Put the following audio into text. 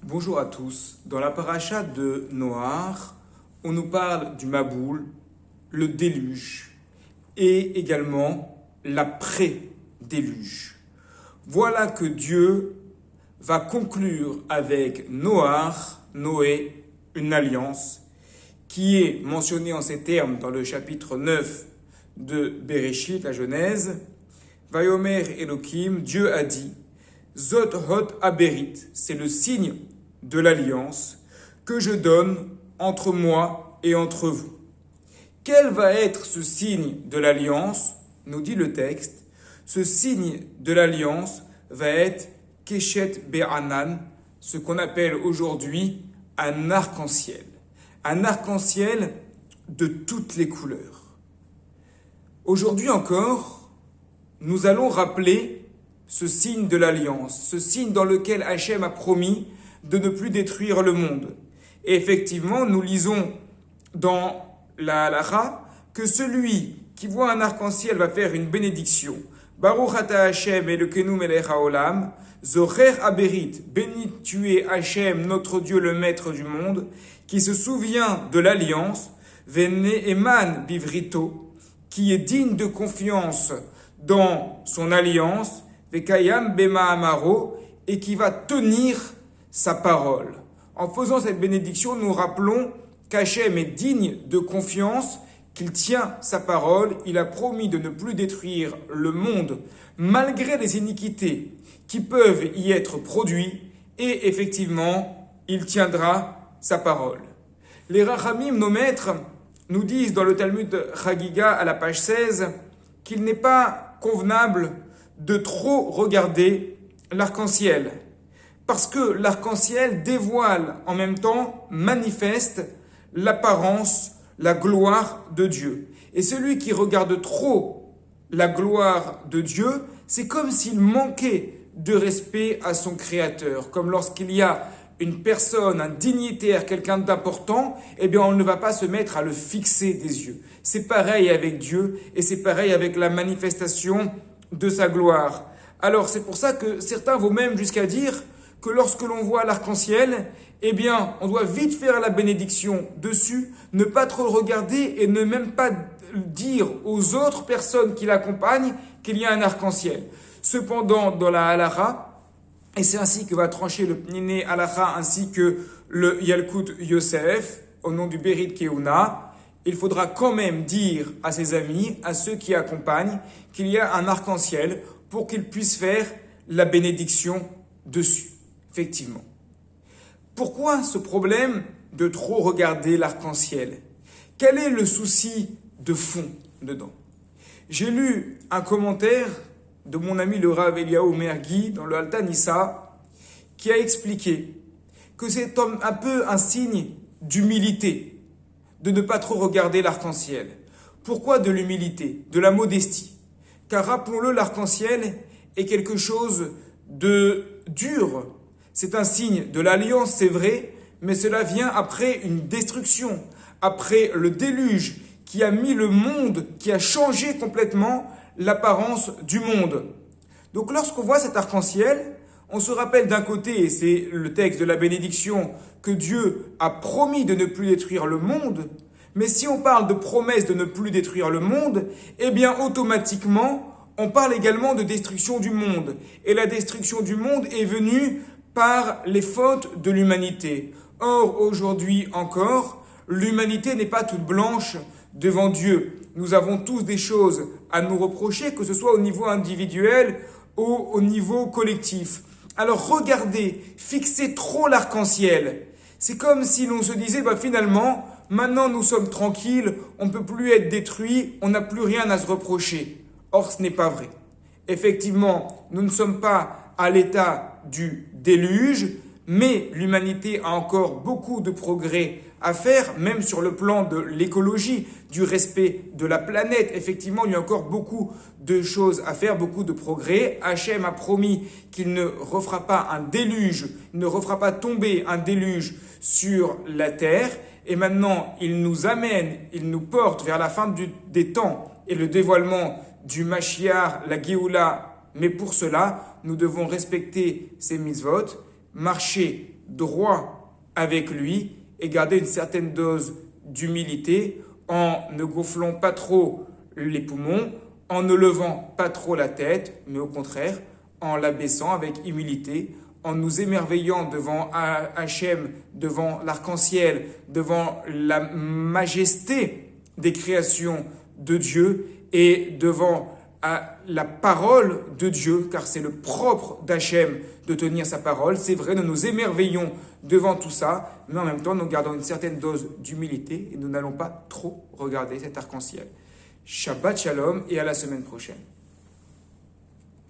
Bonjour à tous. Dans la paracha de Noach, on nous parle du Maboul, le déluge et également l'après-déluge. Voilà que Dieu va conclure avec Noach, Noé, une alliance qui est mentionnée en ces termes dans le chapitre 9 de Bereshit, la Genèse. Vayomer Elohim, Dieu a dit, Zot hot aberit, c'est le signe de l'alliance que je donne entre moi et entre vous. Quel va être ce signe de l'alliance? Nous dit le texte. Ce signe de l'alliance va être Keshet Be'anan, ce qu'on appelle aujourd'hui un arc-en-ciel. Un arc-en-ciel de toutes les couleurs. Aujourd'hui encore, nous allons rappeler ce signe de l'alliance, ce signe dans lequel Hachem a promis de ne plus détruire le monde. Et effectivement, nous lisons dans la halakha que celui qui voit un arc-en-ciel va faire une bénédiction. Baruch ata Hachem Elokeinu melech haolam, Zocher aberit, béni tu es Hachem, notre Dieu, le maître du monde, qui se souvient de l'alliance, Vene eman bivrito, qui est digne de confiance dans son alliance, Vekayam bema amaro, et qui va tenir sa parole. En faisant cette bénédiction, nous rappelons qu'Hachem est digne de confiance, qu'il tient sa parole, il a promis de ne plus détruire le monde malgré les iniquités qui peuvent y être produites, et effectivement, il tiendra sa parole. Les Rachamim, nos maîtres, nous disent dans le Talmud Chagiga à la page 16 qu'il n'est pas convenable de trop regarder l'arc-en-ciel. Parce que l'arc-en-ciel dévoile en même temps, manifeste l'apparence, la gloire de Dieu. Et celui qui regarde trop la gloire de Dieu, c'est comme s'il manquait de respect à son Créateur. Comme lorsqu'il y a une personne, un dignitaire, quelqu'un d'important, eh bien on ne va pas se mettre à le fixer des yeux. C'est pareil avec Dieu et c'est pareil avec la manifestation de sa gloire. Alors c'est pour ça que certains vont même jusqu'à dire que lorsque l'on voit l'arc-en-ciel, eh bien, on doit vite faire la bénédiction dessus, ne pas trop le regarder et ne même pas dire aux autres personnes qui l'accompagnent qu'il y a un arc-en-ciel. Cependant, dans la halakha, et c'est ainsi que va trancher le Pniné halakha ainsi que le Yalkut Yosef, au nom du Berit Keuna, il faudra quand même dire à ses amis, à ceux qui accompagnent, qu'il y a un arc-en-ciel pour qu'ils puissent faire la bénédiction dessus. Effectivement. Pourquoi ce problème de trop regarder l'arc-en-ciel? Quel est le souci de fond dedans? J'ai lu un commentaire de mon ami le Rav Eliaou Mergui dans le Alta Nissa qui a expliqué que c'est un peu un signe d'humilité de ne pas trop regarder l'arc-en-ciel. Pourquoi de l'humilité? De la modestie. Car rappelons-le, l'arc-en-ciel est quelque chose de dur. C'est un signe de l'alliance, c'est vrai, mais cela vient après une destruction, après le déluge qui a mis le monde, qui a changé complètement l'apparence du monde. Donc lorsqu'on voit cet arc-en-ciel, on se rappelle d'un côté, et c'est le texte de la bénédiction, que Dieu a promis de ne plus détruire le monde, mais si on parle de promesse de ne plus détruire le monde, eh bien automatiquement, on parle également de destruction du monde. Et la destruction du monde est venue par les fautes de l'humanité. Or, aujourd'hui encore, l'humanité n'est pas toute blanche devant Dieu. Nous avons tous des choses à nous reprocher, que ce soit au niveau individuel ou au niveau collectif. Alors regardez, fixez trop l'arc-en-ciel. C'est comme si l'on se disait, finalement, maintenant nous sommes tranquilles, on ne peut plus être détruits, on n'a plus rien à se reprocher. Or, ce n'est pas vrai. Effectivement, nous ne sommes pas à l'état du déluge, mais l'humanité a encore beaucoup de progrès à faire, même sur le plan de l'écologie, du respect de la planète. Effectivement, il y a encore beaucoup de choses à faire, beaucoup de progrès. Hachem a promis qu'il ne refera pas un déluge, ne refera pas tomber un déluge sur la terre. Et maintenant, il nous amène, il nous porte vers la fin des temps et le dévoilement du Mashiach, la Géoula. Mais pour cela, nous devons respecter ces mitzvot marcher droit avec lui et garder une certaine dose d'humilité en ne gonflant pas trop les poumons, en ne levant pas trop la tête, mais au contraire, en l'abaissant avec humilité, en nous émerveillant devant Hachem, devant l'arc-en-ciel, devant la majesté des créations de Dieu et devant la parole de Dieu, car c'est le propre d'Hachem de tenir sa parole. C'est vrai, nous nous émerveillons devant tout ça, mais en même temps, nous gardons une certaine dose d'humilité et nous n'allons pas trop regarder cet arc-en-ciel. Shabbat Shalom et à la semaine prochaine.